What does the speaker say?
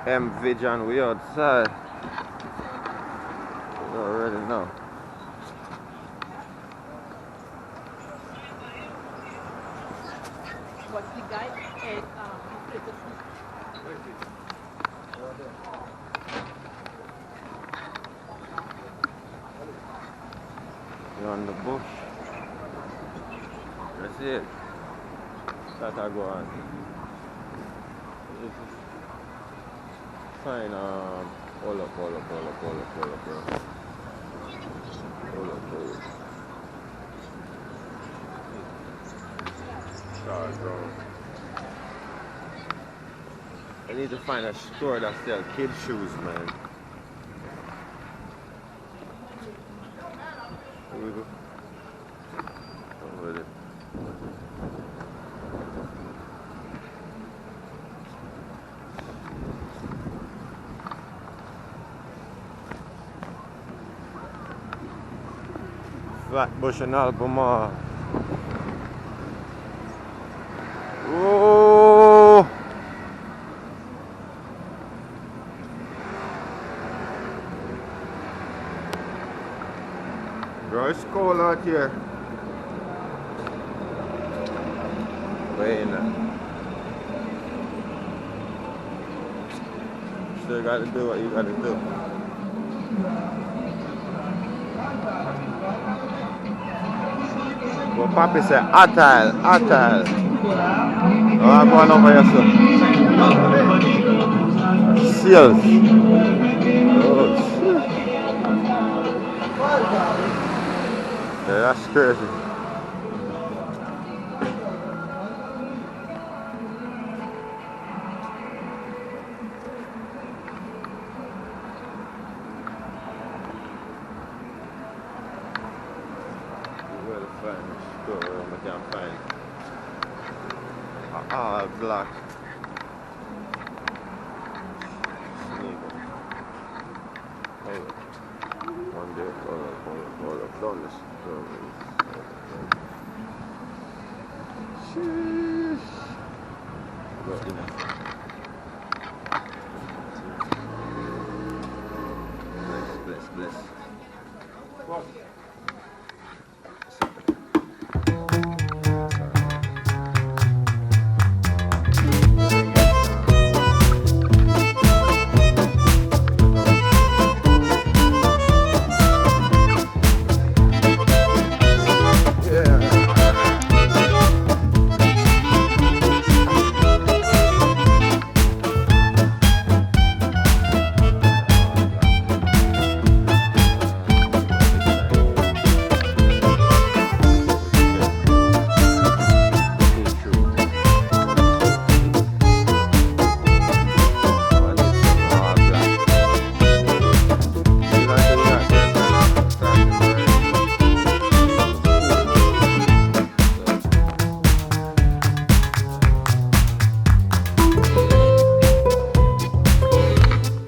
MVision, we outside. You already know. What's the guy? You're on the bush. That's it. That I go on. Sign hold up. Start going. I need to find a store that sells kids shoes, man. Here we go. Over there. Flatbush and Albemarle. Oh! Bro, it's cold out here. Way in there. Still gotta do what you gotta do. Well, Papi said, Atal. Oh, I'm going over here, sir. Seals. Oh, shit. Yeah, that's crazy. Where to find the store? I can't find it. Black. Sneaker. Hold up. One day, hold up. Down this. Sheesh. Go in there.